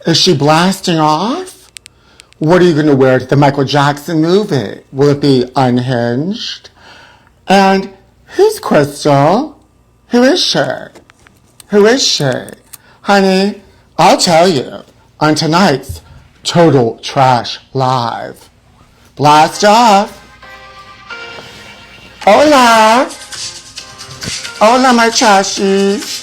Is she blasting off? What are you going to wear to the Michael Jackson movie? Will it be unhinged? And who's Crystal? Who is she? Who is she? Honey, I'll tell you on tonight's Total Trash Live. Blast off. Hola. Hola, my trashies.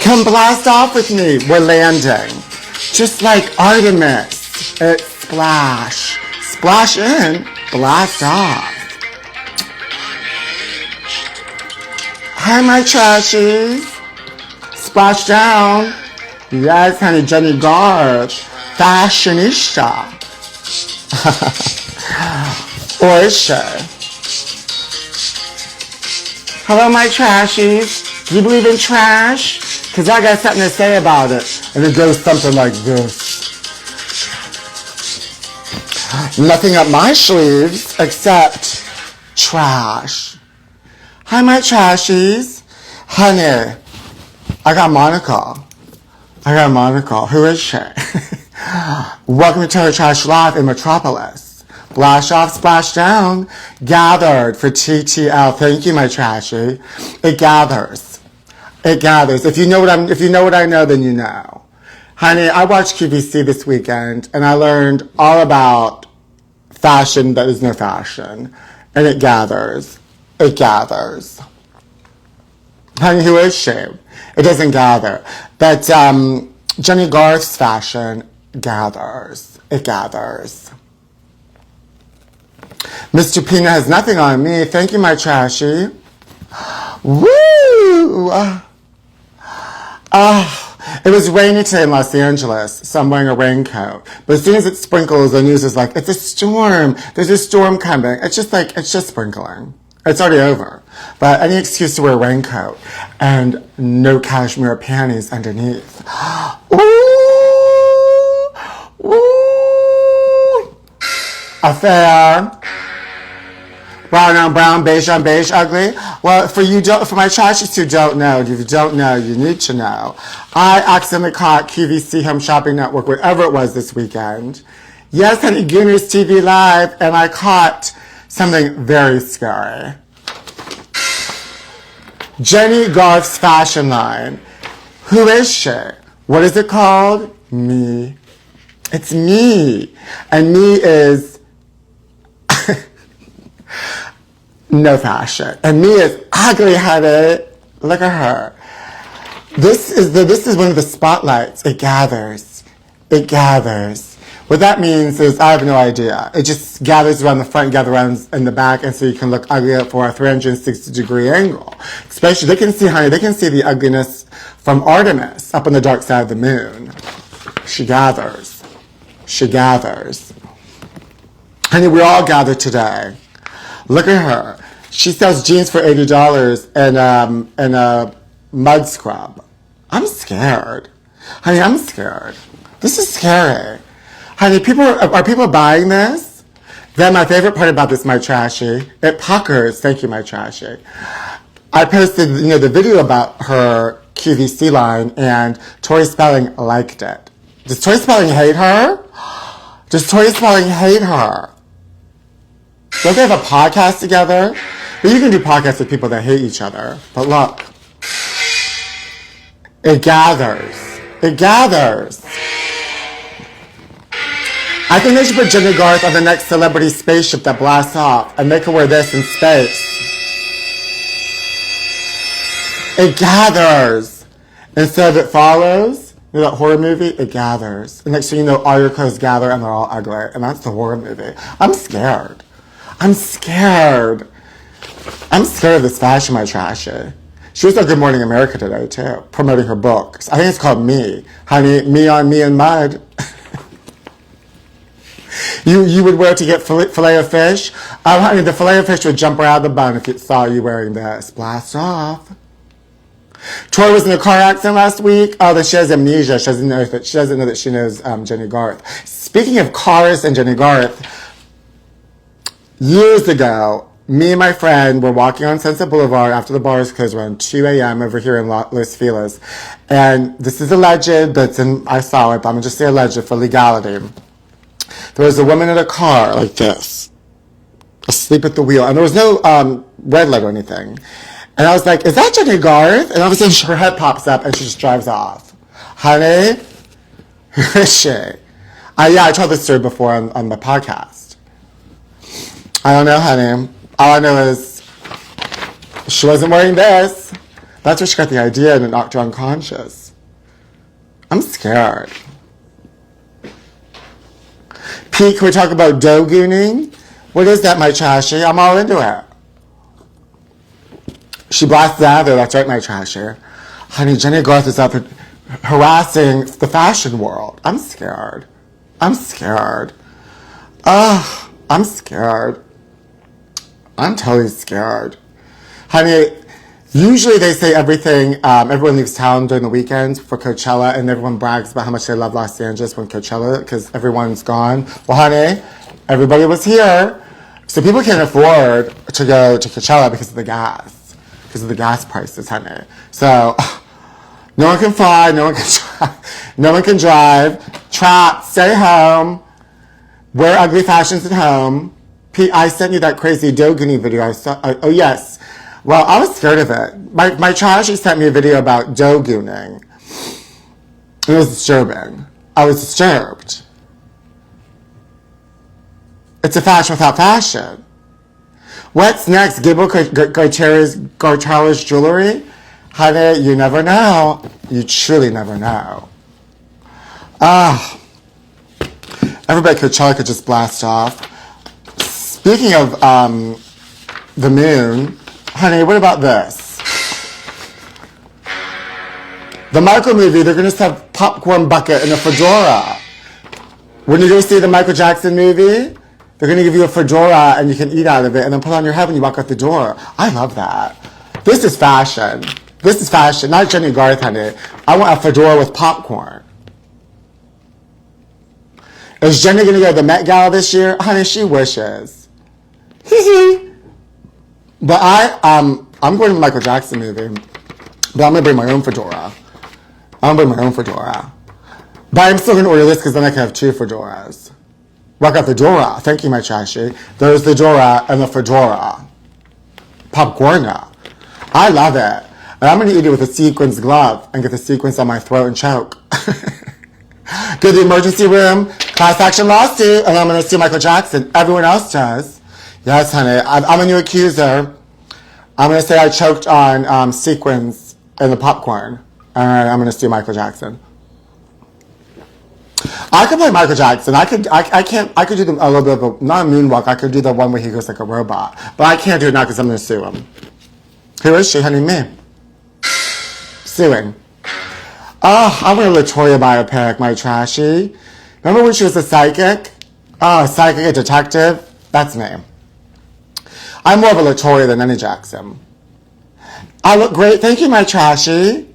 Come blast off with me. We're landing. Just like Artemis. It's splash. Splash in, blast off. Hi, my trashies. Splash down. Yes, honey, Jennie Garth. Fashionista. Or is she? Hello, my trashies. Do you believe in trash? Because I got something to say about it. And it goes something like this. Nothing up my sleeves except trash. Hi, my trashies. Honey, I got Monica. Who is she? Welcome to Total Trash Live in Metropolis. Splash off, splash down. Gathered for TTL. Thank you, my trashy. It gathers. It gathers. If you know what I know, then you know. Honey, I watched QVC this weekend, and I learned all about fashion that is no fashion. And it gathers. It gathers. Honey, who is she? It doesn't gather. But Jennie Garth's fashion gathers. It gathers. Mr. Pina has nothing on me. Thank you, my trashy. Woo! It was rainy today in Los Angeles, so I'm wearing a raincoat. But as soon as it sprinkles, the news is like, it's a storm. There's a storm coming. It's just sprinkling. It's already over. But any excuse to wear a raincoat and no cashmere panties underneath. Ooh! Ooh! Affair. Brown on brown, beige on beige, ugly. Well, for my trashies who don't know, if you don't know, you need to know. I accidentally caught QVC Home Shopping Network, whatever it was this weekend. Yes, honey, Gooners TV Live, and I caught something very scary. Jennie Garth's fashion line. Who is she? What is it called? Me. It's me. And me is no fashion. And me is ugly, honey. Look at her. This is one of the spotlights. It gathers. It gathers. What that means is, I have no idea. It just gathers around the front, gathers around in the back, and so you can look ugly for a 360-degree angle. Especially, they can see the ugliness from Artemis up on the dark side of the moon. She gathers. She gathers. Honey, we all gather today. Look at her. She sells jeans for $80 and a mud scrub. I'm scared. Honey, I'm scared. This is scary. Honey, are people buying this? Then my favorite part about this, my trashy, it puckers. Thank you, my trashy. I posted, the video about her QVC line, and Tori Spelling liked it. Does Tori Spelling hate her? Does Tori Spelling hate her? Don't they have a podcast together? But you can do podcasts with people that hate each other. But look. It gathers. It gathers. I think they should put Jennie Garth on the next celebrity spaceship that blasts off and make her wear this in space. It gathers. Instead of It Follows, that horror movie, it gathers. And next thing you know, all your clothes gather and they're all ugly. And that's the horror movie. I'm scared. I'm scared. I'm scared of this fashion, my trashy. She was on Good Morning America today, too, promoting her books. I think it's called Me. Honey, me on me and mud. You would wear it to get filet of fish? Honey, the filet of fish would jump right out of the bun if it saw you wearing this. Blast off. Tori was in a car accident last week. Oh, that she has amnesia. She doesn't know that she knows Jennie Garth. Speaking of cars and Jennie Garth, years ago, Me and my friend were walking on Sunset Boulevard after the bars closed around 2 a.m. over here in Los Feliz. And this is alleged, I saw it, but I'm going to just say alleged for legality. There was a woman in a car like this, asleep at the wheel, and there was no red light or anything. And I was like, is that Jennie Garth? And all of a sudden her head pops up and she just drives off. Honey, who is she? I told this story before on the podcast. I don't know, honey. All I know is she wasn't wearing this. That's where she got the idea and it knocked her unconscious. I'm scared. Pete, can we talk about dough gooning? What is that, my trashy? I'm all into it. She blasts out there. That's right, my trashy. Honey, Jennie Garth is out there harassing the fashion world. I'm scared. I'm scared. Ugh, I'm scared. I'm totally scared. Honey, usually they say everyone leaves town during the weekends for Coachella, and everyone brags about how much they love Los Angeles when Coachella, because everyone's gone. Well, honey, everybody was here. So people can't afford to go to Coachella because of the gas prices, honey. So no one can fly, no one can drive. Trapped, stay home, wear ugly fashions at home. Pete, I sent you that crazy dough gooning video I saw. Oh, yes. Well, I was scared of it. My trashy sent me a video about dough gooning. It was disturbing. I was disturbed. It's a fashion without fashion. What's next? Gable Gartella's jewelry? Honey, you never know. You truly never know. Everybody at Coachella could just blast off. Speaking of the moon, honey, what about this? The Michael movie, they're going to have popcorn bucket and a fedora. When you go see the Michael Jackson movie, they're going to give you a fedora and you can eat out of it and then put it on your head when you walk out the door. I love that. This is fashion. This is fashion, not Jennie Garth, honey. I want a fedora with popcorn. Is Jennie going to go to the Met Gala this year? Honey, she wishes. But I'm going to the Michael Jackson movie. But I'm going to bring my own fedora. I'm going to bring my own fedora. But I'm still going to order this because then I can have two fedoras. Walk out the fedora. Thank you, my trashy. There's the fedora and the fedora. Popcorna. I love it. And I'm going to eat it with a sequins glove and get the sequins on my throat and choke. Go to the emergency room, class action lawsuit, and I'm going to sue Michael Jackson. Everyone else does. Yes, honey. I'm a new accuser. I'm going to say I choked on sequins in the popcorn. And I'm going to sue Michael Jackson. I could play Michael Jackson. I could do a little bit of not a moonwalk. I could do the one where he goes like a robot. But I can't do it now because I'm going to sue him. Who is she, honey? Me. Suing. Oh, I want a LaToya biopic, my trashy. Remember when she was a psychic? Oh, a psychic, a detective? That's me. I'm more of a LaToya than any Jackson. I look great. Thank you, my trashy.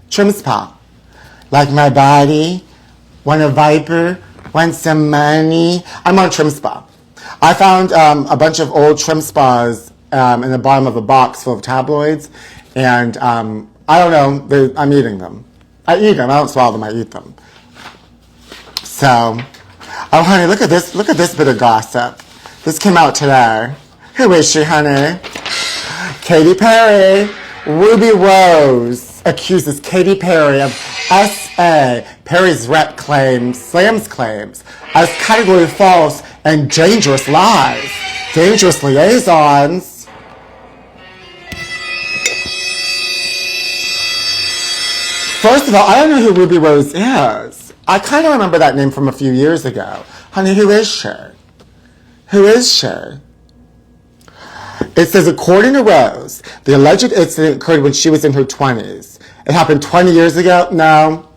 Trim spa. Like my body. Want a viper? Want some money? I'm on Trim Spa. I found a bunch of old Trim Spas in the bottom of a box full of tabloids. And I don't know. I'm eating them. I eat them. I don't swallow them. I eat them. So, oh, honey, look at this. Look at this bit of gossip. This came out today. Who is she, honey? Katy Perry. Ruby Rose accuses Katy Perry of S.A. Perry's rep slams claims as category false and dangerous lies. Dangerous liaisons. First of all, I don't know who Ruby Rose is. I kind of remember that name from a few years ago. Honey, who is she? Who is she? It says, according to Rose, the alleged incident occurred when she was in her 20s. It happened 20 years ago? No.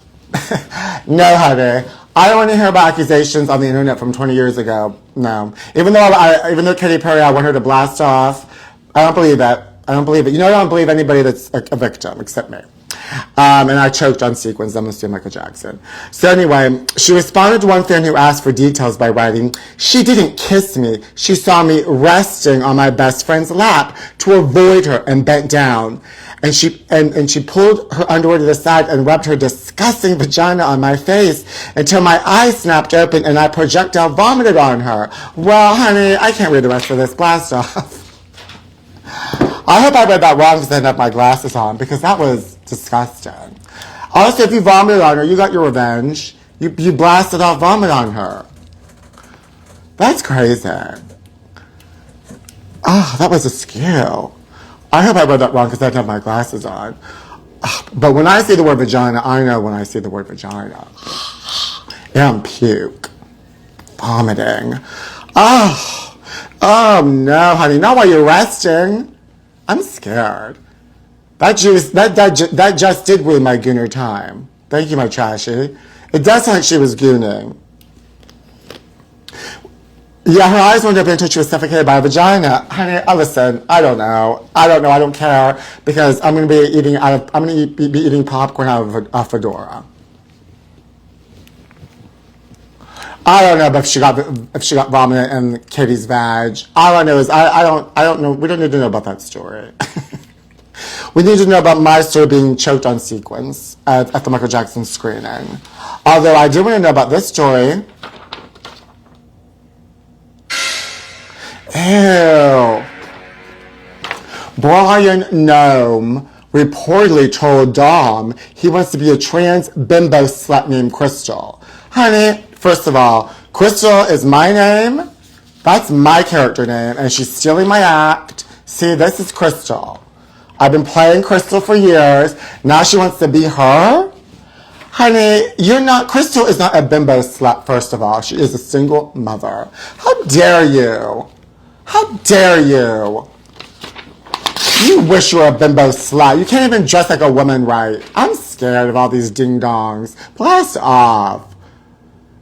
No, honey. I don't want to hear about accusations on the internet from 20 years ago. No. Even though Katy Perry, I want her to blast off, I don't believe it. I don't believe it. You know, I don't believe anybody that's a victim except me. And I choked on sequins. I'm assuming Michael Jackson. So anyway, she responded to one fan who asked for details by writing, "She didn't kiss me. She saw me resting on my best friend's lap to avoid her and bent down. And she pulled her underwear to the side and rubbed her disgusting vagina on my face until my eyes snapped open and I projectile vomited on her." Well, honey, I can't read the rest of this. Blast off. I hope I read that wrong because I didn't have my glasses on, because that was disgusting. Also, if you vomited on her, you got your revenge. You blasted off vomit on her. That's crazy. Oh, that was a skew. I hope I read that wrong because I didn't have my glasses on. But when I see the word vagina, I know when I see the word vagina. And puke. Vomiting. Oh no, honey, not while you're resting. I'm scared. That just did ruin my gooner time. Thank you, my trashy. It does sound like she was gooning. Yeah, her eyes went up until she was suffocated by a vagina. Honey, listen, I don't know. I don't care, because I'm going to be eating popcorn out of a fedora. I don't know if she got vomit in Katie's vag. All I know is I don't know. We don't need to know about that story. We need to know about my story being choked on sequins at the Michael Jackson screening. Although I do want to know about this story. Ew. Brian Gnome reportedly told Dom he wants to be a trans bimbo slut named Crystal. Honey, first of all, Crystal is my name. That's my character name, and she's stealing my act. See, this is Crystal. I've been playing Crystal for years. Now she wants to be her? Honey, Crystal is not a bimbo slut, first of all. She is a single mother. How dare you? How dare you? You wish you were a bimbo slut. You can't even dress like a woman right. I'm scared of all these ding-dongs. Blast off.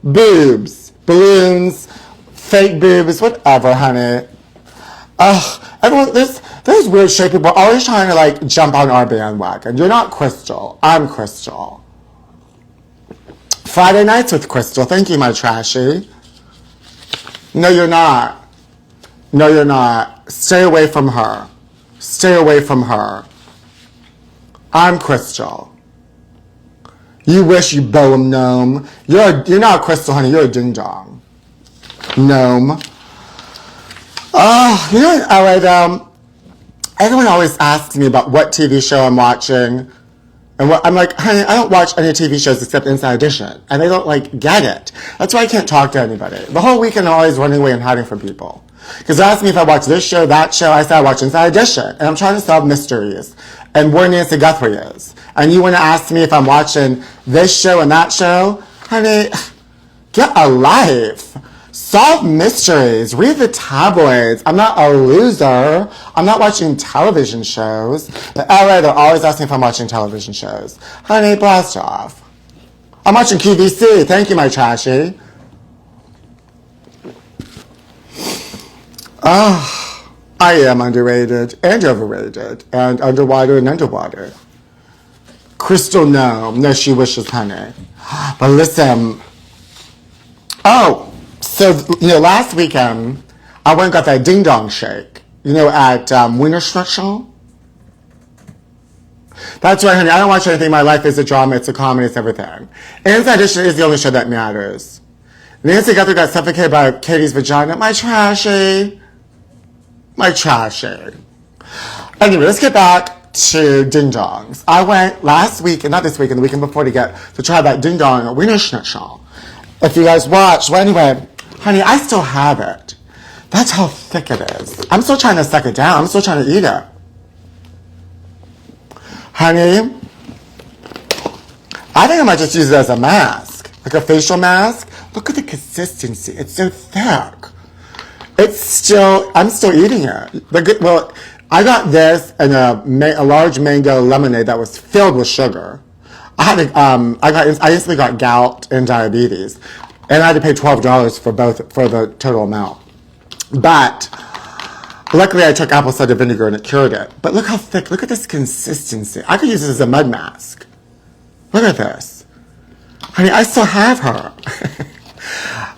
Boobs, balloons, fake boobs, whatever, honey. Ugh, everyone, those weird straight people are always trying to, like, jump on our bandwagon. You're not Crystal. I'm Crystal. Friday nights with Crystal. Thank you, my trashy. No, you're not. No, you're not. Stay away from her. Stay away from her. I'm Crystal. You wish you Bohem gnome. You're not a Crystal, honey. You're a ding-dong. Gnome. Oh, you know, in LA, though, everyone always asks me about what TV show I'm watching. And I'm like, honey, I don't watch any TV shows except Inside Edition. And they don't, like, get it. That's why I can't talk to anybody. The whole weekend I'm always running away and hiding from people. Because they ask me if I watch this show, that show. I say I watch Inside Edition. And I'm trying to solve mysteries. And where Nancy Guthrie is. And you want to ask me if I'm watching this show and that show? Honey, get a life. Solve mysteries. Read the tabloids. I'm not a loser. I'm not watching television shows. But LA, they're always asking if I'm watching television shows. Honey, blast off. I'm watching QVC. Thank you, my trashy. Oh, I am underrated and overrated and underwater and underwater. Crystal, no, she wishes, honey. But listen, so, last weekend, I went and got that ding-dong shake, at Wiener Schnitzel. That's right, honey, I don't watch anything. My life is a drama, it's a comedy, it's everything. Inside Edition is the only show that matters. Nancy Guthrie got suffocated by Katie's vagina. My trashy. My trashy. Anyway, let's get back to ding-dongs. I went last week, and not this weekend, the weekend before, to try that ding-dong Wiener Schnitzel. If you guys watched, well, anyway, honey, I still have it. That's how thick it is. I'm still trying to suck it down. I'm still trying to eat it. Honey, I think I might just use it as a mask, like a facial mask. Look at the consistency. It's so thick. I'm still eating it. Well, I got this in a large mango lemonade that was filled with sugar. I instantly got gout and diabetes, and I had to pay $12 for the total amount. But Luckily, I took apple cider vinegar and it cured it. But look how thick. Look at this consistency. I could use this as a mud mask. Look at this. Honey, I still have her.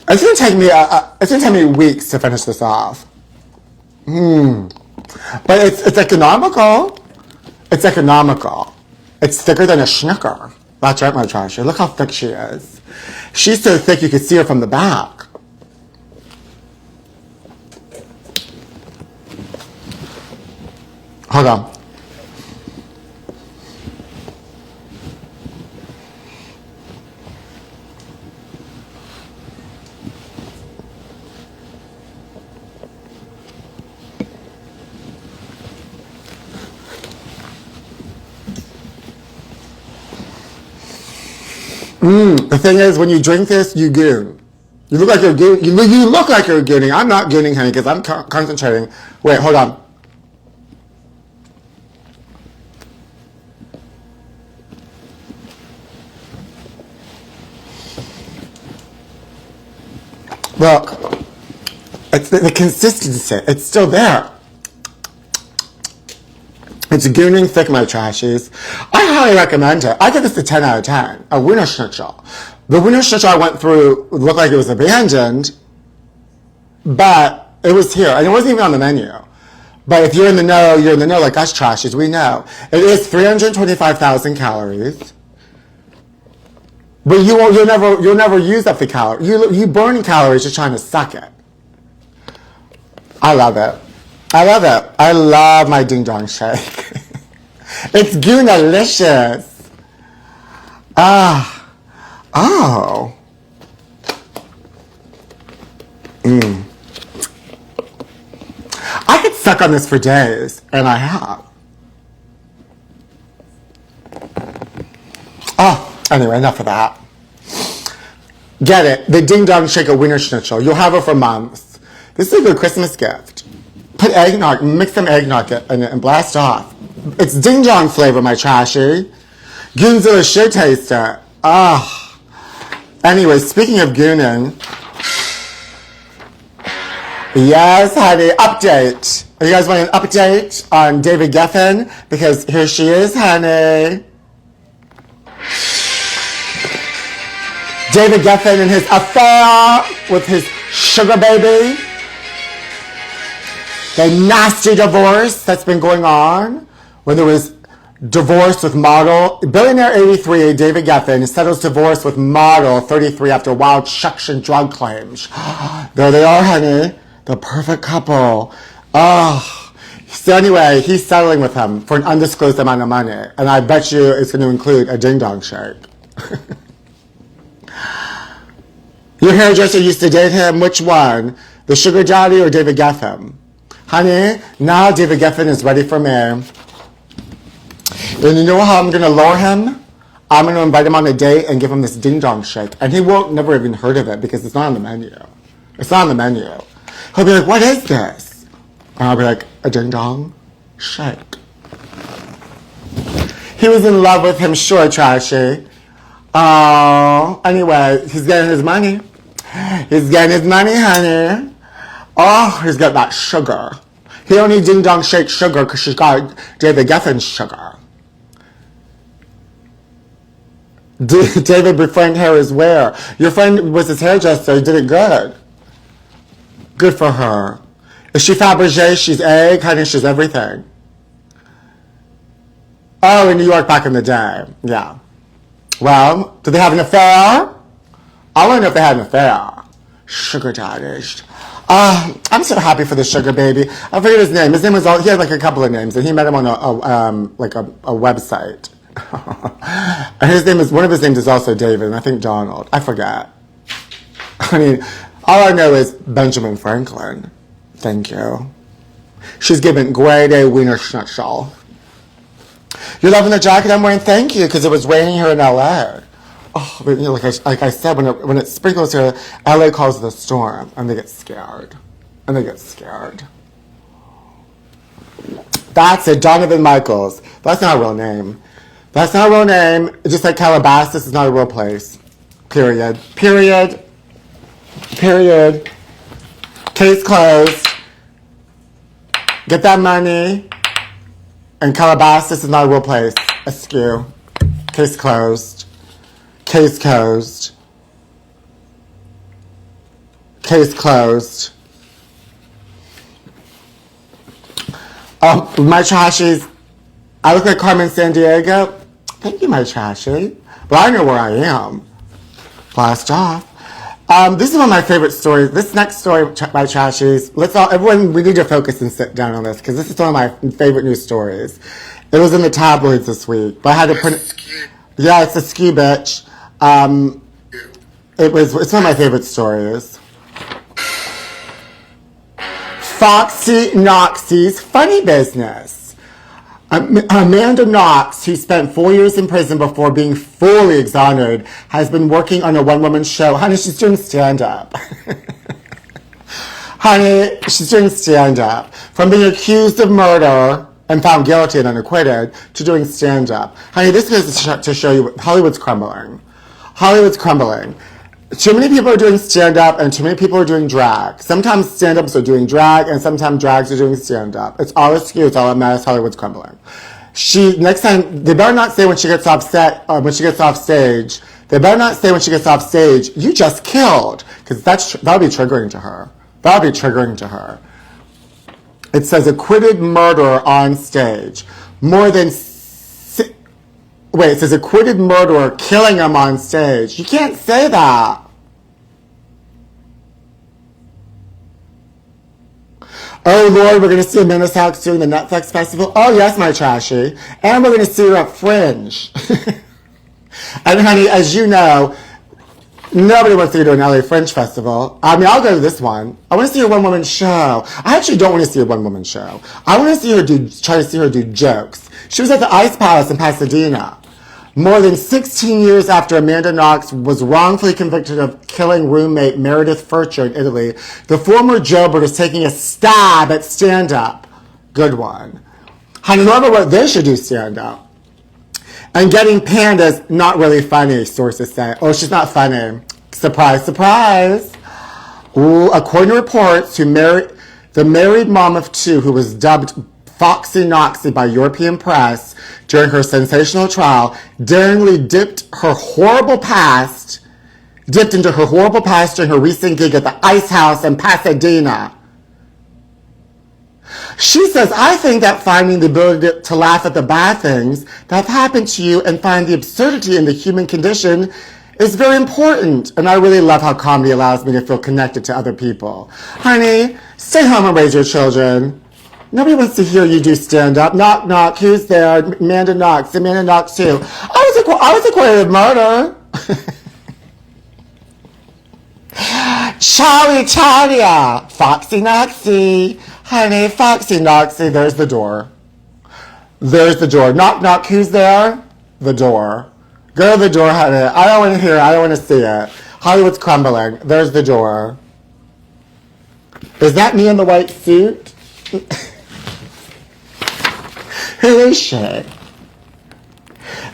It's gonna take me weeks to finish this off. But it's economical. It's economical. It's thicker than a Schnicker. That's right, my trasher. Look how thick she is. She's so thick you could see her from the back. Hold on. The thing is, when you drink this, you goon. You look like you're gooning. You look like you're gooning. I'm not gooning, honey, because I'm concentrating. Wait, hold on. Look, it's the consistency. It's still there. It's gooning thick, my trashies. I highly recommend it. I give this a 10 out of 10. A Wiener Schnitzel. The Wiener Schnitzel I went through looked like it was abandoned, but it was here, and it wasn't even on the menu. But if you're in the know, you're in the know like us trashies, we know. It is 325,000 calories. But you'll never use up the calories. You burn calories just trying to suck it. I love it. I love it. I love my ding dong shake. It's goonalicious. Oh. I could suck on this for days, and I have. Oh, anyway, enough of that. Get it. The ding dong shake a Wiener Schnitzel. You'll have it for months. This is a good Christmas gift. Put eggnog, mix some eggnog in it and blast off. It's ding dong flavor, my trashy. Goonzilla should taste it. Anyway, speaking of gooning. Yes, honey, update. You guys want an update on David Geffen? Because here she is, honey. David Geffen and his affair with his sugar baby. The nasty divorce that's been going on when there was divorce with model. Billionaire 83, David Geffen, settles divorce with model 33 after wild sex and drug claims. There they are, honey. The perfect couple. So anyway, he's settling with him for an undisclosed amount of money. And I bet you it's going to include a ding-dong shake. Your hairdresser used to date him. Which one? The sugar daddy or David Geffen? Honey, now David Geffen is ready for me. And you know how I'm going to lure him? I'm going to invite him on a date and give him this ding-dong shake. And he won't never even heard of it because it's not on the menu. It's not on the menu. He'll be like, what is this? And I'll be like, a ding-dong shake. He was in love with him, sure, trashy. Oh, anyway, he's getting his money. He's getting his money, honey. Oh, he's got that sugar. He don't need ding-dong shake sugar because she's got David Geffen's sugar. David befriend hair is where? Your friend was his hairdresser. He did it good. Good for her. Is she Fabergé? She's egg, honey. She's everything. Oh, in New York back in the day. Yeah. Well, did they have an affair? I want to know if they had an affair. Sugar daddies. I'm so happy for the sugar baby. I forget his name. His name was he had like a couple of names, and he met him on a website. And one of his names is also David, and I think Donald. I forget. I mean, all I know is Benjamin Franklin. Thank you. She's giving grade A Wiener Schnitzel. You're loving the jacket I'm wearing? Thank you, because it was raining here in LA. Oh, but, you know, like I said, when it sprinkles here, LA calls it a storm, and they get scared. That's it, Donovan Michaels. That's not a real name. Just like Calabasas is not a real place. Period. Case closed. Get that money. And Calabasas is not a real place. Askew. Case closed. Case closed. Case closed. My trashies. I look like Carmen Sandiego. Thank you, my trashy. But I know where I am. Blast off. This is one of my favorite stories. This next story by trashies. Everyone, we need to focus and sit down on this because this is one of my favorite news stories. It was in the tabloids this week, but I had to print it. Yeah, it's a ski bitch. It's one of my favorite stories. Foxy Knoxie's funny business. Amanda Knox, who spent 4 years in prison before being fully exonerated, has been working on a one-woman show. Honey, she's doing stand-up. Honey, she's doing stand-up. From being accused of murder and found guilty and unacquitted to doing stand-up. Honey, this is to show you Hollywood's crumbling. Hollywood's crumbling. Too many people are doing stand-up and too many people are doing drag. Sometimes stand-ups are doing drag and sometimes drags are doing stand-up. It's all askew, it's all a mess. Hollywood's crumbling. Next time, they better not say when she gets off set, or when she gets off stage, they better not say when she gets off stage, you just killed. Because that'll be triggering to her. That'll be triggering to her. It says acquitted murderer on stage. It says acquitted murderer killing him on stage. You can't say that. Oh, Lord, we're going to see Amanda Knox doing the Netflix festival. Oh, yes, my trashy. And we're going to see her at Fringe. And, honey, as you know, nobody wants to go to an LA Fringe festival. I mean, I'll go to this one. I want to see a one-woman show. I actually don't want to see a one-woman show. I want to see her try to see her do jokes. She was at the Ice Palace in Pasadena. More than 16 years after Amanda Knox was wrongfully convicted of killing roommate Meredith Furcher in Italy, the former jailbird is taking a stab at stand-up. Good one. Honey, whoever wrote this should do stand-up. And getting panned as not really funny, sources say. Oh, she's not funny. Surprise, surprise. Ooh, according to reports, the married mom of two who was dubbed Foxy Knoxie by European press during her sensational trial daringly dipped into her horrible past during her recent gig at the Ice House in Pasadena. She says, I think that finding the ability to laugh at the bad things that have happened to you and find the absurdity in the human condition is very important. And I really love how comedy allows me to feel connected to other people. Honey, stay home and raise your children. Nobody wants to hear you do stand-up. Knock, knock. Who's there? Amanda Knox. Amanda Knox, too. I was acquitted of murder. Ciao, Italia. Foxy Knoxie. Honey, Foxy Knoxie. There's the door. There's the door. Knock, knock. Who's there? The door. Go to the door, honey. I don't want to hear it. I don't want to see it. Hollywood's crumbling. There's the door. Is that me in the white suit? Who is she?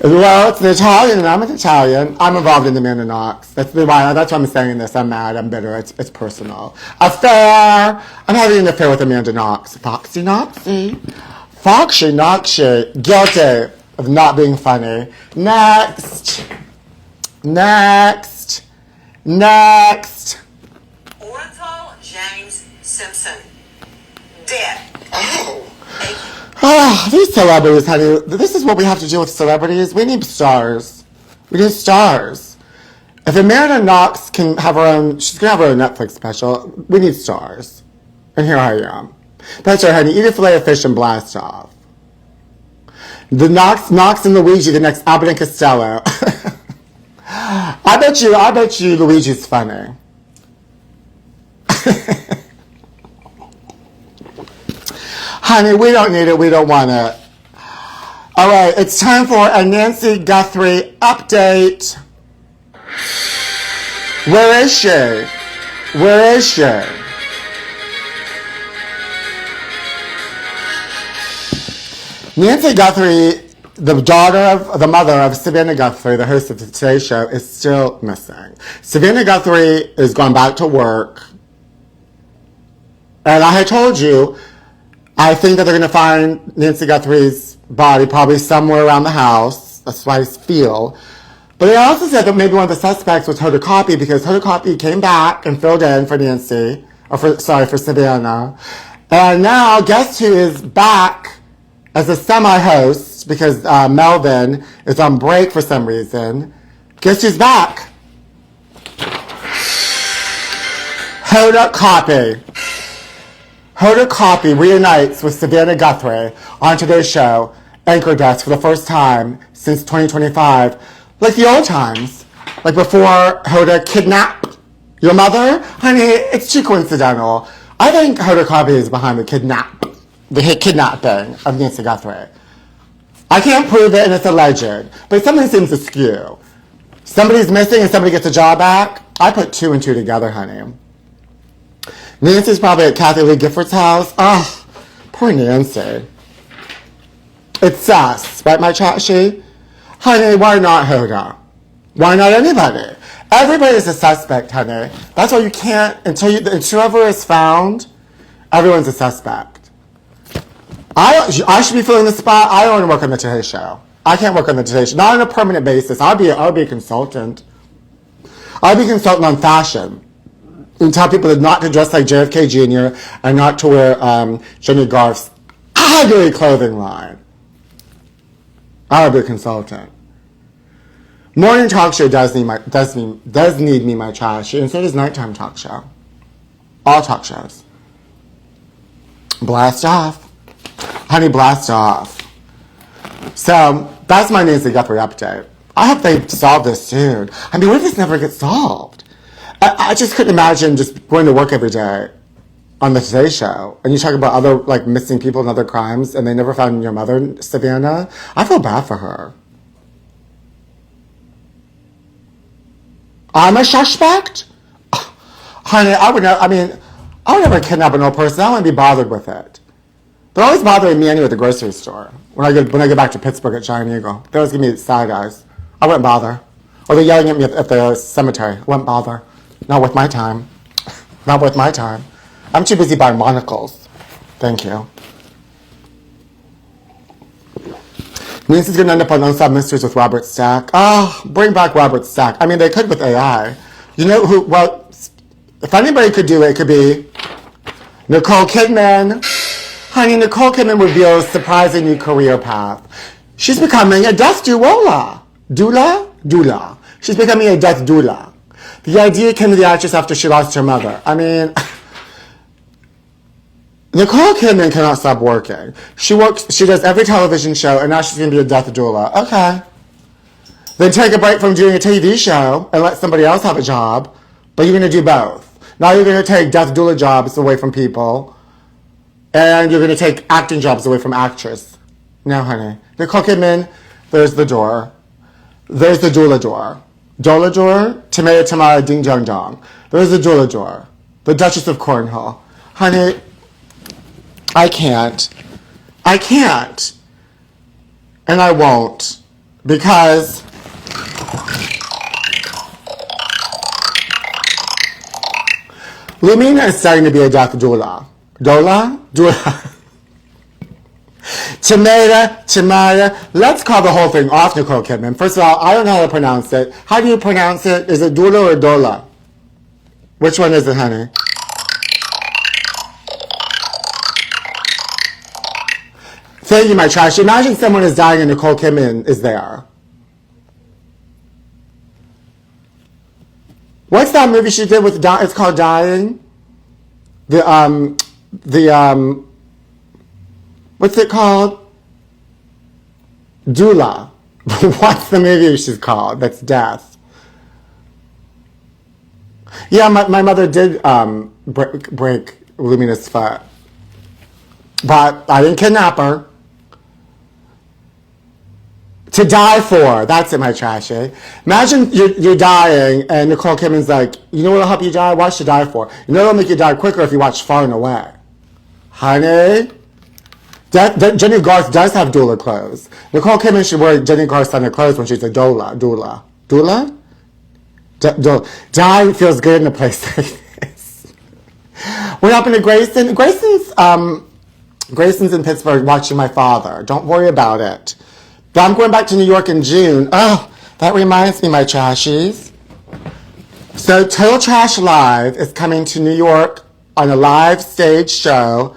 Well, it's an Italian, and I'm an Italian. I'm involved in the Amanda Knox. That's why I'm saying this. I'm mad. I'm bitter. It's personal. Affair. I'm having an affair with Amanda Knox. Foxy Knoxie. Foxy Knoxie. Guilty of not being funny. Next. Orenthal James Simpson. Dead. Oh, these celebrities, honey. This is what we have to do with celebrities. We need stars. We need stars. If Amanda Knox can have her own, she's going to have her own Netflix special. We need stars. And here I am. That's right, honey. Eat a fillet of fish and blast off. The Knox and Luigi, the next Abbott and Costello. I bet you Luigi's funny. Honey, we don't need it. We don't want it. All right, it's time for a Nancy Guthrie update. Where is she? Where is she? Nancy Guthrie, the mother of Savannah Guthrie, the host of the Today Show, is still missing. Savannah Guthrie is gone back to work. And I had told you, I think that they're going to find Nancy Guthrie's body probably somewhere around the house. That's what I feel. But they also said that maybe one of the suspects was Hoda Kotb because Hoda Kotb came back and filled in for Nancy, for Savannah. And now, guess who is back as a semi-host because Melvin is on break for some reason. Guess who's back? Hoda Kotb. Hoda Kotb reunites with Savannah Guthrie on today's show, Anchor Desk, for the first time since 2025. Like the old times. Like before Hoda kidnapped your mother. Honey, it's too coincidental. I think Hoda Kotb is behind the kidnapping of Nancy Guthrie. I can't prove it and it's alleged, but something seems askew. Somebody's missing and somebody gets a job back. I put 2 and 2 together, honey. Nancy's probably at Kathy Lee Gifford's house. Oh, poor Nancy. It's sus, right, my Chachi? Honey, why not Hoda? Why not anybody? Everybody is a suspect, honey. That's why you can't, until whoever is found, everyone's a suspect. I should be filling the spot. I don't want to work on the Today Show. I can't work on the Today Show. Not on a permanent basis. I'll be a consultant. I'll be a consultant on fashion. And tell people not to dress like JFK Jr. and not to wear Jennie Garth's ugly clothing line. I'll be a consultant. Morning talk show does need me my trashy, and so does nighttime talk show. All talk shows. Blast off. Honey, blast off. So, that's my Nancy Guthrie update. I hope they solve this soon. I mean, what if this never gets solved? I just couldn't imagine just going to work every day on the Today Show, and you talk about other, like, missing people and other crimes, and they never found your mother, Savannah. I feel bad for her. I'm a suspect? Honey, I would never kidnap an old person. I wouldn't be bothered with it. They're always bothering me anyway at the grocery store. When I go back to Pittsburgh at Giant Eagle, they always give me side eyes. I wouldn't bother. Or they're yelling at me at the cemetery. I wouldn't bother. Not with my time. Not with my time. I'm too busy buying monocles. Thank you. Nancy's going to end up on Unsolved Mysteries with Robert Stack. Oh, bring back Robert Stack. I mean, they could with AI. You know who, well, if anybody could do it, it could be Nicole Kidman. Honey, Nicole Kidman reveals surprising new career path. She's becoming a death doula. Doula. She's becoming a death doula. The idea came to the actress after she lost her mother. I mean, Nicole Kidman cannot stop working. She does every television show, and now she's going to be a death doula. Okay. Then take a break from doing a TV show and let somebody else have a job, but you're going to do both. Now you're going to take death doula jobs away from people, and you're going to take acting jobs away from actors. No, honey. Nicole Kidman, there's the door. There's the doula door. Doula door, tomato, ding, dong, dong. There's the doula door. The Duchess of Cornwall. Honey, I can't. And I won't. Because Lumina is starting to be a death doula. Doula? Tomato. Let's call the whole thing off, Nicole Kidman. First of all, I don't know how to pronounce it. How do you pronounce it? Is it doula or dola? Which one is it, honey? Thank you, my trash. Imagine someone is dying and Nicole Kidman is there. What's that movie she did with, it's called Dying? What's it called? Doula. What's the movie she's called? That's death. Yeah, my mother did break Lumina's foot. But I didn't kidnap her. To die for. That's it, my trashy. Imagine you're dying and Nicole Kidman's like, you know what'll help you die? Watch to die for. You know what'll make you die quicker if you watch Far and Away. Honey? Jennie Garth does have doula clothes. Nicole Kidman should wear Jennie Garth's kind of clothes when she's a doula. Doula? Dying feels good in a place like this. What happened to Grayson? Grayson's Grayson's in Pittsburgh watching my father. Don't worry about it. But I'm going back to New York in June. Oh, that reminds me, my trashies. So Total Trash Live is coming to New York on a live stage show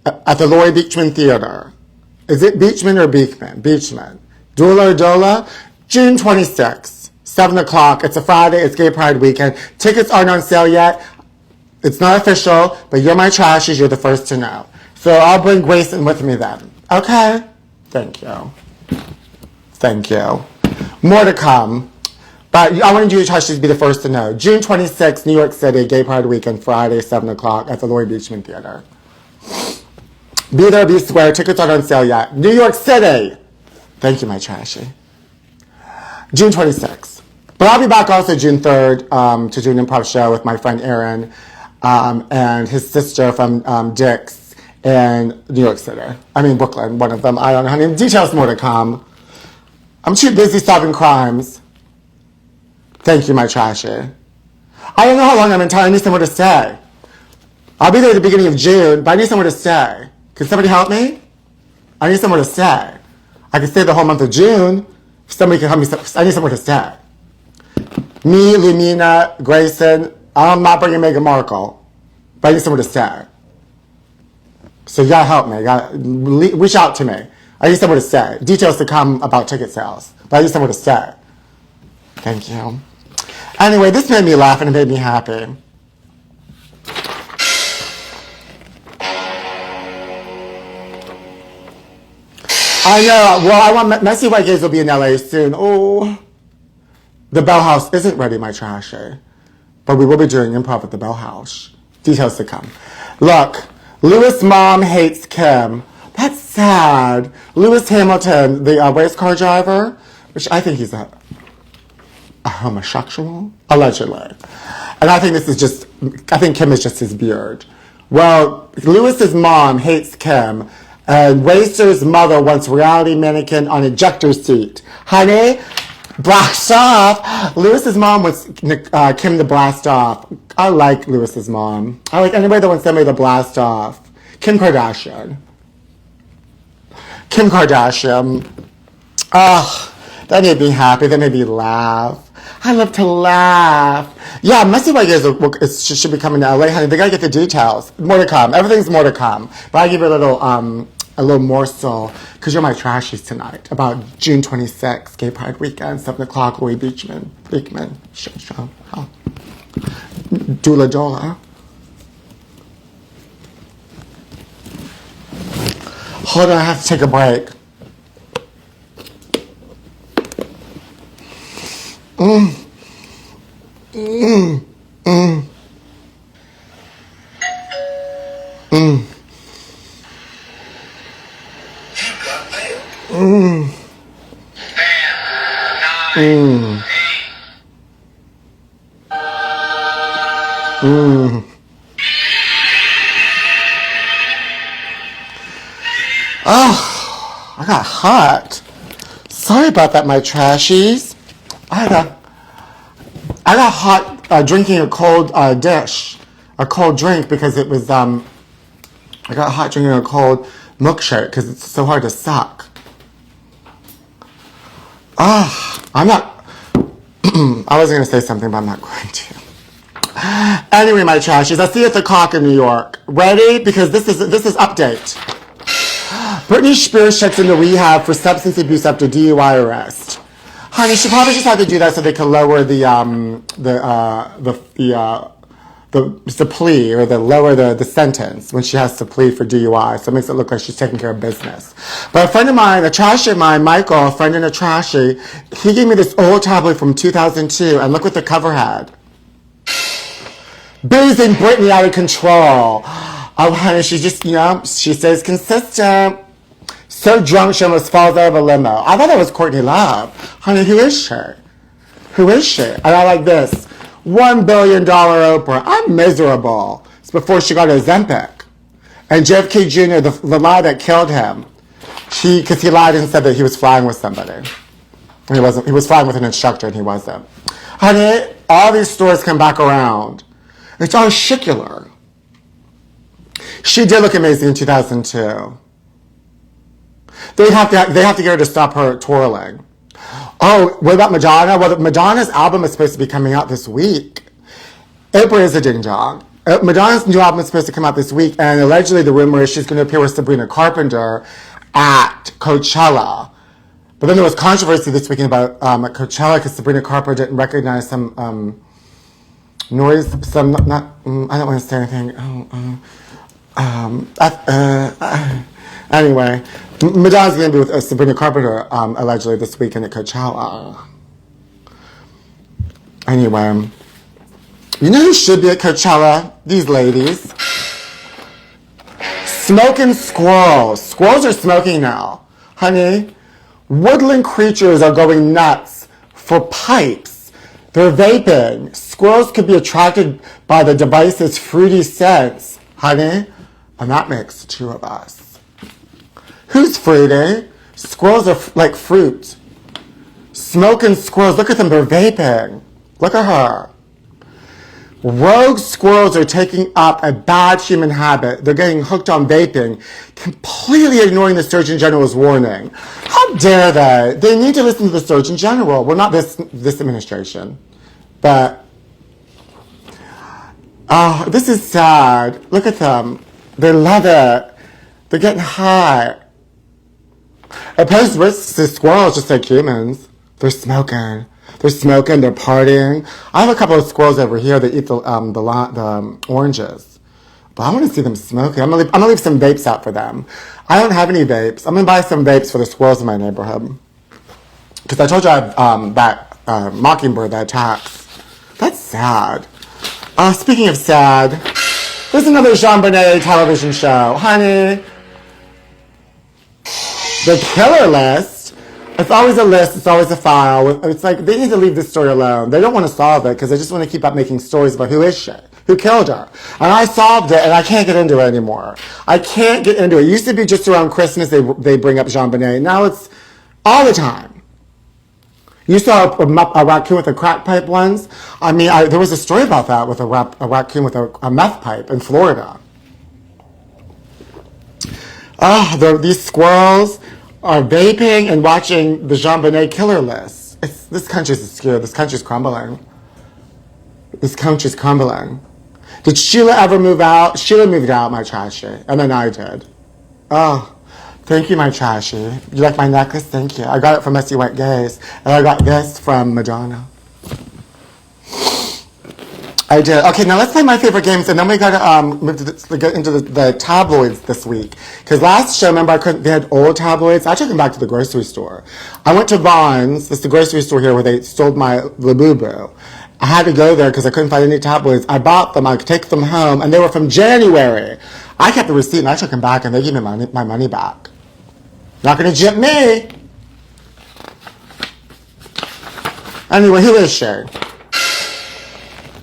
at the Laurie Beechman Theater. Is it Beechman or Beekman? Beechman. Dula or Dola? June 26th, 7 o'clock. It's a Friday. It's Gay Pride weekend. Tickets aren't on sale yet. It's not official, but you're my trashies. You're the first to know. So I'll bring Grayson with me then. Okay? Thank you. Thank you. More to come. But I wanted you trashies to be the first to know. June 26th, New York City, Gay Pride weekend, Friday, 7 o'clock at the Laurie Beechman Theater. Be there, be square. Tickets aren't on sale yet. New York City. Thank you, my trashy. June 26th. But I'll be back also June 3rd to do an improv show with my friend Aaron and his sister from Dick's in New York City. I mean, Brooklyn, one of them. I don't know how many details more to come. I'm too busy solving crimes. Thank you, my trashy. I don't know how long I'm in town. I need somewhere to stay. I'll be there at the beginning of June, but I need somewhere to stay. Can somebody help me? I need somewhere to stay. I can stay the whole month of June. If somebody can help me, I need somewhere to stay. Me, Lumina, Grayson, I'm not bringing Meghan Markle, but I need somewhere to stay. So you gotta help me. Reach out to me. I need somewhere to stay. Details to come about ticket sales, but I need somewhere to stay. Thank you. Anyway, this made me laugh and it made me happy. I know. Well, I want Messy White Gays will be in LA soon. Oh, the Bell House isn't ready, my trashy, but we will be doing improv at the Bell House. Details to come. Look, Lewis' mom hates Kim. That's sad. Lewis Hamilton, the race car driver, which I think he's a homosexual, allegedly. And I think I think Kim is just his beard. Well, Lewis's mom hates Kim, and Racer's mother wants reality mannequin on ejector seat. Honey, blast off. Lewis's mom wants Kim to blast off. I like Lewis's mom. I like anybody that wants somebody to blast off. Kim Kardashian. Kim Kardashian. Oh, that made me happy. That made me laugh. I love to laugh. Yeah, Messy White Gays should be coming to LA, honey. They gotta get the details. More to come. Everything's more to come. But I give you a little morsel, because you're my trashies tonight, about June 26th, Gay Pride weekend, 7 o'clock, Laurie Beechman. Show. Oh. Dula Dola. Hold on, I have to take a break. Oh, I got hot. Sorry about that, my trashies. I got hot drinking a cold dish, a cold drink, because it was, I got hot drinking a cold milkshake because it's so hard to suck. I'm not, I was going to say something, but I'm not going to. Anyway, my trashies, I'll see you at the Cock in New York. Ready? Because this is update. Britney Spears checks into rehab for substance abuse after DUI arrest. Honey, she probably just had to do that so they could lower the plea, or lower the sentence when she has to plead for DUI. So it makes it look like she's taking care of business. But a friend of mine, a trashy of mine, Michael, a friend in a trashy, he gave me this old tabloid from 2002, and look what the cover had. Boozing Britney out of control. Oh, honey, she just, she stays consistent. So drunk she almost falls out of a limo. I thought that was Courtney Love. Honey, who is she? Who is she? And I like this. $1 billion Oprah. I'm miserable. It's before she got Ozempic. And JFK Jr., the lie that killed him, because he lied and said that he was flying with somebody. He wasn't. He was flying with an instructor and he wasn't. Honey, all these stories come back around. It's all secular. She did look amazing in 2002. They have to get her to stop her twirling. Oh, what about Madonna? Well, Madonna's album is supposed to be coming out this week. Oprah is a ding-dong. Madonna's new album is supposed to come out this week, and allegedly the rumor is she's going to appear with Sabrina Carpenter at Coachella. But then there was controversy this weekend about at Coachella because Sabrina Carpenter didn't recognize some noise, some not I don't want to say anything. Anyway, Madonna's going to be with Sabrina Carpenter allegedly this weekend at Coachella. Anyway, you know who should be at Coachella? These ladies. Smoking squirrels. Squirrels are smoking now. Honey, woodland creatures are going nuts for pipes. They're vaping. Squirrels could be attracted by the device's fruity scents. Honey, and that makes two of us. Who's fruity? Squirrels are like fruit. Smoking squirrels. Look at them. They're vaping. Look at her. Rogue squirrels are taking up a bad human habit. They're getting hooked on vaping, completely ignoring the Surgeon General's warning. How dare they? They need to listen to the Surgeon General. Well, not this administration, but oh, this is sad. Look at them. They love it. They're getting high. Opposed risks to squirrels just like humans. They're smoking. They're smoking, they're partying. I have a couple of squirrels over here that eat the oranges. But I want to see them smoking. I'm gonna leave some vapes out for them. I don't have any vapes. I'm gonna buy some vapes for the squirrels in my neighborhood. Because I told you I have that mockingbird that attacks. That's sad. Speaking of sad, there's another Jean Bonnet television show. Honey, The Killer List. It's always a list, it's always a file. It's like, they need to leave this story alone. They don't want to solve it because they just want to keep up making stories about who is she, who killed her. And I solved it and I can't get into it anymore. I can't get into it. It used to be just around Christmas they bring up Jean Bonnet. Now it's all the time. You saw a raccoon with a crack pipe once. I mean, there was a story about that with a raccoon with a meth pipe in Florida. These squirrels are vaping and watching the Jean Bonnet Killer List. This country's scared. This country's crumbling. This country's crumbling. Did Sheila ever move out? Sheila moved out, my trashy. And then I did. Oh, thank you, my trashy. You like my necklace? Thank you. I got it from Messy White Gaze. And I got this from Madonna. I did. Okay, now let's play my favorite games, and then we gotta get into the tabloids this week. Because last show, remember, they had old tabloids. I took them back to the grocery store. I went to Vaughn's. This is the grocery store here where they sold my Labubu. I had to go there because I couldn't find any tabloids. I bought them. I could take them home, and they were from January. I kept the receipt, and I took them back, and they gave me my money back. Not gonna jip me. Anyway, who is she?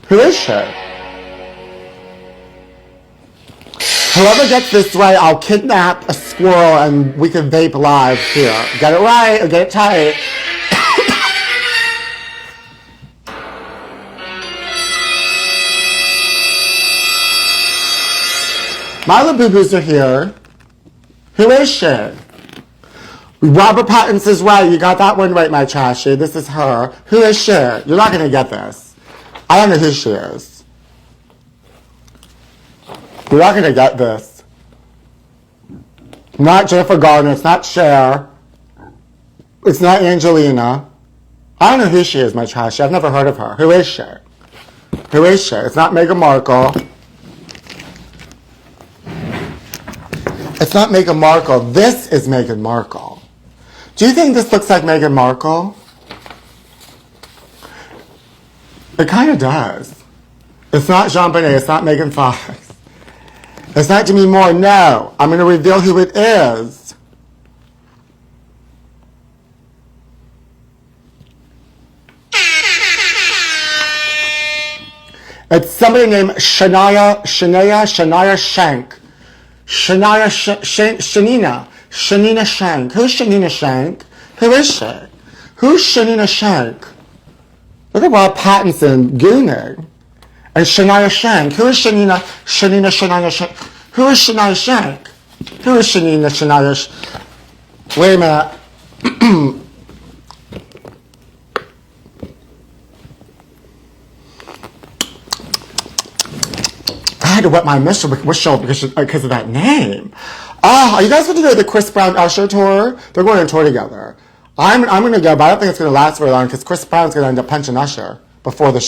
Who is she? Whoever gets this right, I'll kidnap a squirrel and we can vape live here. Get it right or get it tight. My Labubus are here. Who is she? Robert Pattinson's right. You got that one right, my trashy. This is her. Who is she? You're not going to get this. I don't know who she is. You're not going to get this. Not Jennifer Garner. It's not Cher. It's not Angelina. I don't know who she is, my trashy. I've never heard of her. Who is she? Who is she? It's not Meghan Markle. It's not Meghan Markle. This is Meghan Markle. Do you think this looks like Meghan Markle? It kind of does. It's not Jean Bonnet. It's not Megan Fox. It's not Demi Moore. No. I'm going to reveal who it is. It's somebody named Shania Shank. Shanina Shank. Who's Shanina Shank? Who is she? Who's Shanina Shank? Look at Rob Pattinson gooning. And Shania Shank. Who is Shania Shank? Who is Shania Shank? Who is Shania? Wait a minute. I had to wet my whistle because of that name. Are you guys going to go to the Chris Brown Usher tour? They're going on tour together. I'm going to go, but I don't think it's going to last very long because Chris Brown's going to end up punching Usher before they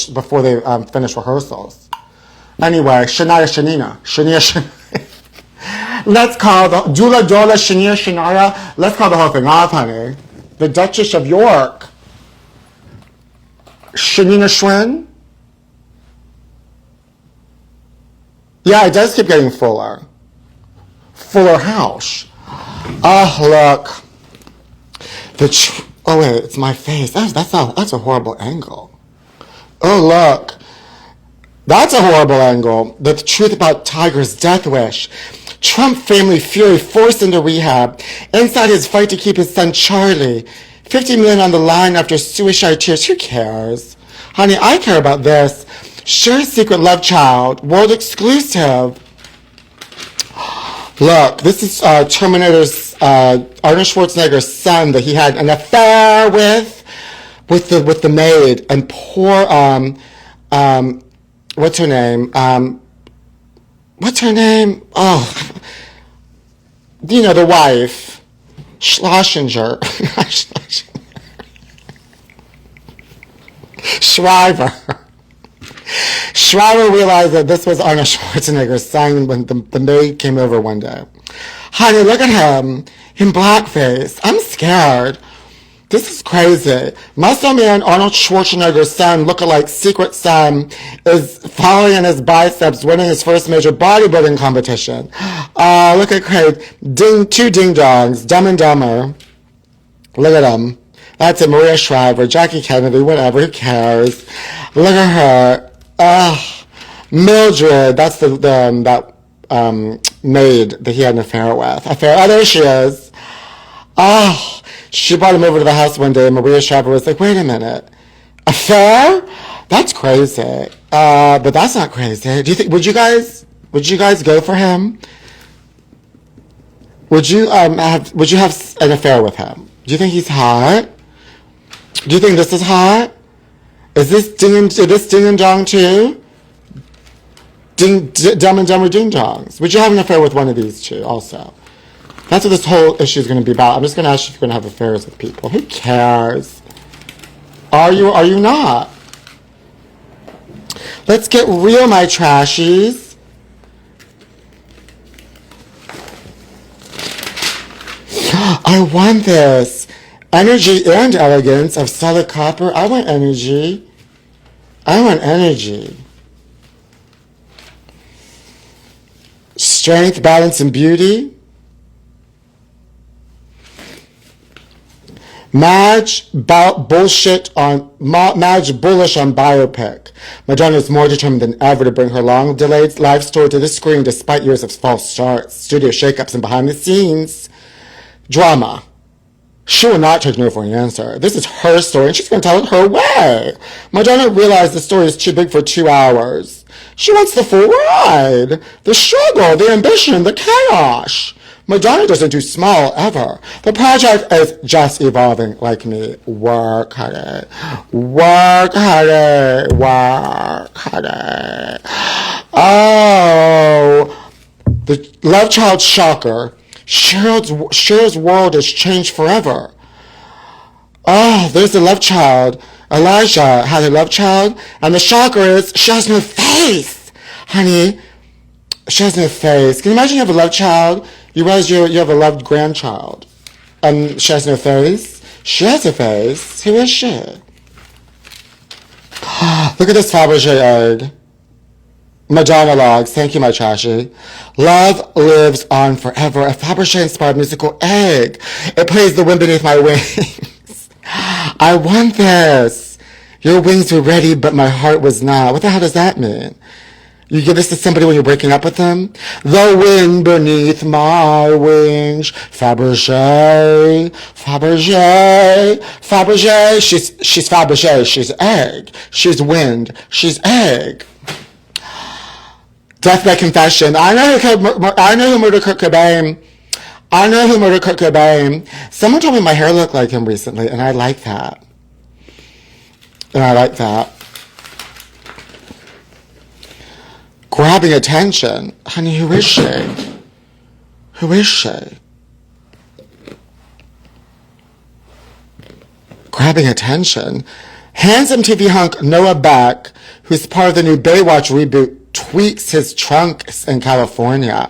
finish rehearsals. Anyway, Shania. Let's call the Dula Shania. Let's call the whole thing off, honey. The Duchess of York. Shania Schwinn. Yeah, it does keep getting fuller. Fuller House. Oh, look. Oh, wait, it's my face. That's a horrible angle. Oh, look. That's a horrible angle. The truth about Tiger's death wish. Trump family fury forced into rehab. Inside his fight to keep his son Charlie. $50 million on the line after suicide tears. Who cares? Honey, I care about this. Cher's secret love child. World exclusive. Look, this is Terminator's Arnold Schwarzenegger's son that he had an affair with the maid. And poor what's her name? Oh, you know, the wife, Schlesinger. Shriver realized that this was Arnold Schwarzenegger's son when the maid came over one day. Honey, look at him in blackface. I'm scared. This is crazy. Muscle man Arnold Schwarzenegger's son, lookalike secret son, is following in his biceps, winning his first major bodybuilding competition. Look at Craig. Two ding-dongs, Dumb and Dumber. Look at them. That's it, Maria Shriver, Jackie Kennedy, whatever, who cares? Look at her. Mildred, that's that maid that he had an affair with. Oh, there she is. She brought him over to the house one day, and Maria Shriver was like, wait a minute. Affair? That's crazy. But that's not crazy. Do you think, would you guys go for him? Would you have an affair with him? Do you think he's hot? Do you think this is hot? Is this ding and dong too? Dumb and Dumber ding dongs. Would you have an affair with one of these two also? That's what this whole issue is going to be about. I'm just going to ask you if you're going to have affairs with people. Who cares? Are you or are you not? Let's get real, my trashies. I want this. Energy and elegance of solid copper. I want energy. I want energy. Strength, balance, and beauty. Madge bullish on biopic. Madonna is more determined than ever to bring her long-delayed life story to the screen despite years of false starts, studio shakeups, and behind-the-scenes drama. She will not take no for an answer. This is her story, and she's going to tell it her way. Madonna realized the story is too big for 2 hours. She wants the full ride. The struggle, the ambition, the chaos. Madonna doesn't do small ever. The project is just evolving like me. Work, honey. Work, honey. Work, honey. Oh, the love child shocker. Cher's world has changed forever. Oh, there's the love child. Elijah had a love child, and the shocker is she has no face. Honey, she has no face. Can you imagine you have a love child? You realize you have a loved grandchild. And she has no face? She has a face. Who is she? Look at this Fabergé egg. Madonna logs. Thank you, my trashy. Love lives on forever. A Fabergé-inspired musical egg. It plays the wind beneath my wings. I want this. Your wings were ready, but my heart was not. What the hell does that mean? You give this to somebody when you're breaking up with them? The wind beneath my wings. Fabergé. Fabergé. Fabergé. She's Fabergé. She's egg. She's wind. She's egg. Death by confession. I know who murdered Kurt Cobain. I know who murdered Kurt Cobain. Someone told me my hair looked like him recently, and I like that. Grabbing attention. Honey, who is she? Who is she? Grabbing attention. Handsome TV hunk Noah Beck, who's part of the new Baywatch reboot, tweaks his trunks in California.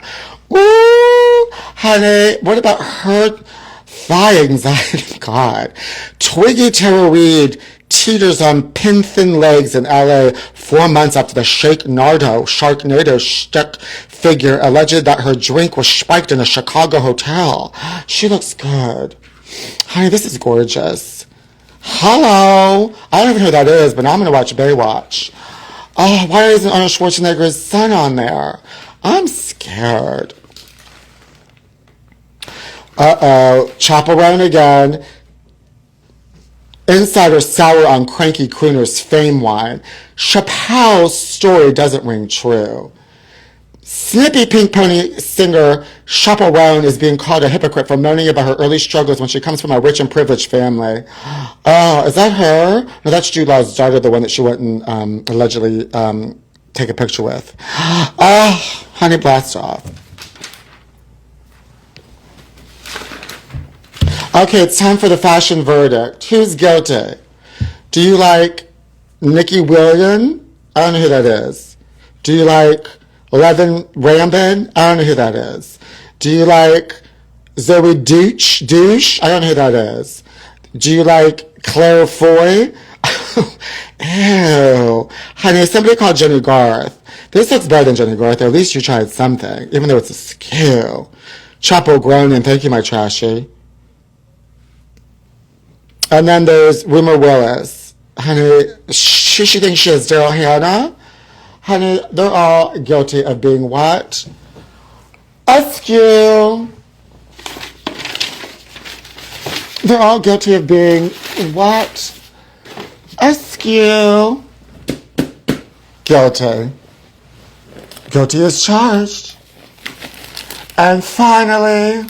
Ooh, honey, what about her thigh anxiety? God. Twiggy Tara Reid teeters on pin-thin legs in LA 4 months after the Sharknado stick figure alleged that her drink was spiked in a Chicago hotel. She looks good. Honey, this is gorgeous. Hello. I don't even know who that is, but now I'm going to watch Baywatch. Oh, why isn't Arnold Schwarzenegger's son on there? I'm scared. Uh-oh. Chaperone again. Insider sour on cranky crooner's fame wine. Chappelle's story doesn't ring true. Snippy Pink Pony singer Chaperone is being called a hypocrite for moaning about her early struggles when she comes from a rich and privileged family. Oh, is that her? No, that's Jude Law's daughter, the one that she went and allegedly take a picture with. Oh, honey, blast off. Okay, it's time for the fashion verdict. Who's guilty? Do you like Nikki Williams? I don't know who that is. Do you like Levin Rambin? I don't know who that is. Do you like Zoe Douche? I don't know who that is. Do you like Claire Foy? Ew. Honey, somebody called Jennie Garth. This looks better than Jennie Garth. At least you tried something, even though it's a skill. Chapo Gronin, thank you, my trashy. And then there's Rumor Willis. Honey, she thinks she is Daryl Hannah. Honey, they're all guilty of being what? Askew. They're all guilty of being what? Askew. Guilty. Guilty as charged. And finally,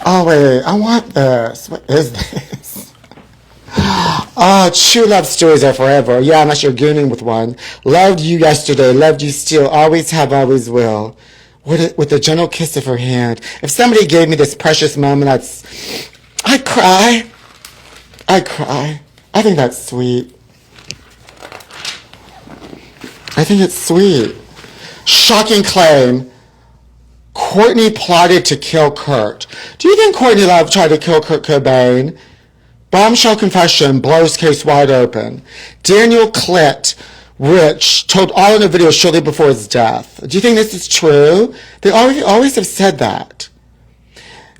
oh wait, I want this. What is this? Oh, true love stories are forever. Yeah, unless you're gooning with one. Loved you yesterday, loved you still, always have, always will. With a gentle kiss of her hand. If somebody gave me this precious moment, I'd cry. I'd cry. I think that's sweet. I think it's sweet. Shocking claim. Courtney plotted to kill Kurt. Do you think Courtney Love tried to kill Kurt Cobain? Bombshell confession blows case wide open. Daniel Clit Rich told all in a video shortly before his death. Do you think this is true? They always have said that.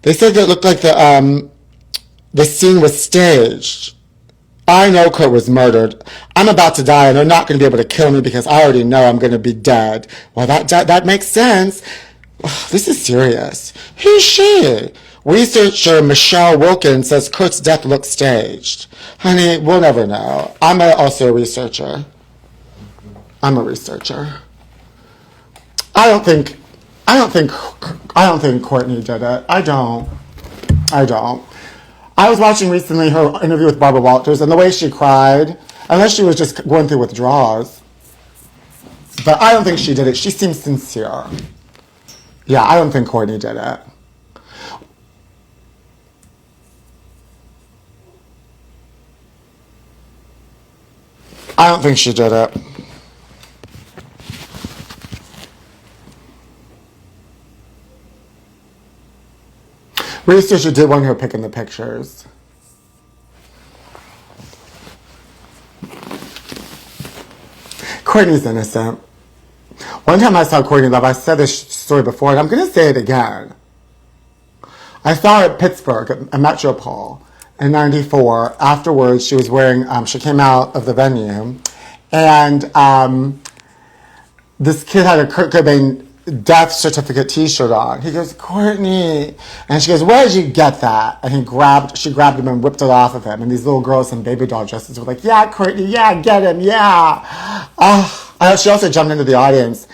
They said that it looked like the scene was staged. I know Kurt was murdered. I'm about to die, and they're not going to be able to kill me because I already know I'm going to be dead. Well, that makes sense. Ugh, this is serious. Who's she? Researcher Michelle Wilkins says Kurt's death looks staged. Honey, we'll never know. I'm also a researcher. I'm a researcher. I don't think Courtney did it. I don't. I was watching recently her interview with Barbara Walters, and the way she cried, unless she was just going through withdrawals. But I don't think she did it. She seems sincere. Yeah, I don't think Courtney did it. I don't think she did it. Researcher did want her picking the pictures. Courtney's innocent. One time I saw Courtney Love, I said this story before, and I'm going to say it again. I saw her at Pittsburgh, at Metropole, in 94. Afterwards, she was wearing, she came out of the venue, and this kid had a Kurt Cobain death certificate t-shirt on. He goes, Courtney. And she goes, where did you get that? And she grabbed him and whipped it off of him. And these little girls in baby doll dresses were like, yeah, Courtney, yeah, get him, yeah. She also jumped into the audience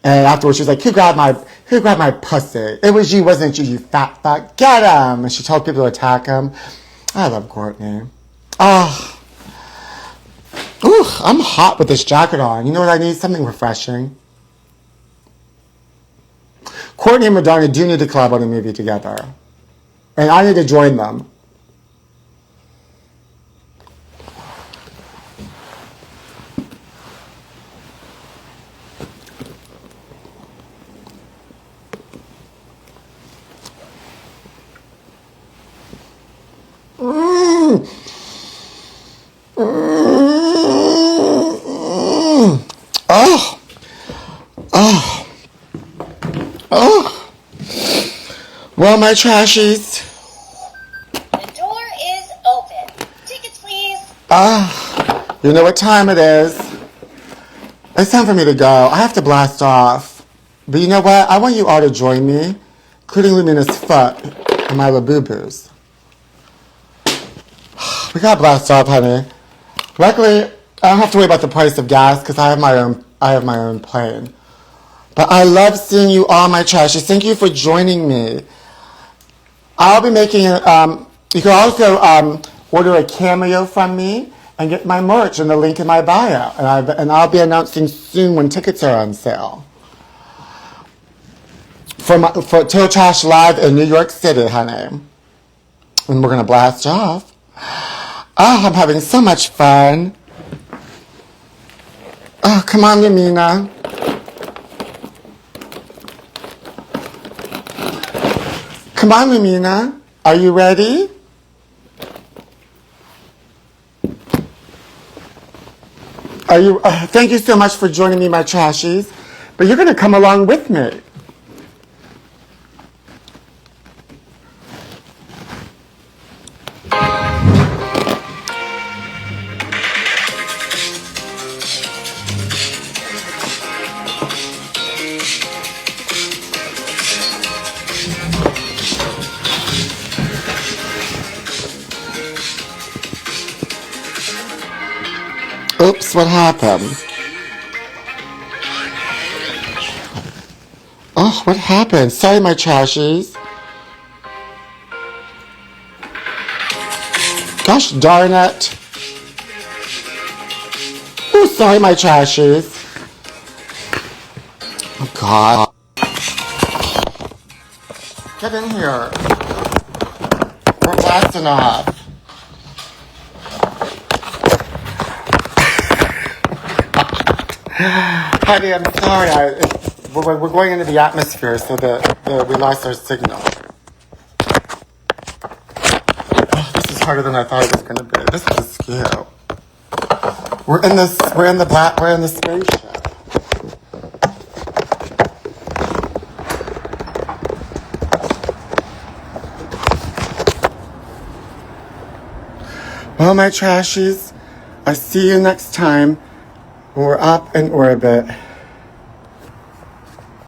And afterwards, she was like, who grabbed my pussy? It was you, wasn't you, you fat fuck. Get him. And she told people to attack him. I love Courtney. Oh. Ooh, I'm hot with this jacket on. You know what I need? Something refreshing. Courtney and Madonna do need to collab on a movie together. And I need to join them. Oh. Oh. Oh. Well, my trashies. The door is open. Tickets, please. You know what time it is. It's time for me to go. I have to blast off. But you know what? I want you all to join me, including Lumina's foot and my laboo-boos. We gotta blast off, honey. Luckily, I don't have to worry about the price of gas because I have my own plane. But I love seeing you all, my trashies. Thank you for joining me. I'll be making you can also order a cameo from me and get my merch in the link in my bio. And I'll be announcing soon when tickets are on sale. For Till Trash Live in New York City, honey. And we're going to blast off. Oh, I'm having so much fun. Oh, come on, Lumina. Come on, Lumina. Are you ready? Thank you so much for joining me, my trashies. But you're going to come along with me. Oops, what happened? Oh, what happened? Sorry, my trashies. Gosh darn it. Oh, sorry, my trashies. Oh, God. Get in here. We're blasting off. Honey, I'm sorry. We're going into the atmosphere, so we lost our signal. Oh, this is harder than I thought it was going to be. This is scary. We're in the spaceship. Well, my trashies, I see you next time. We're up in orbit.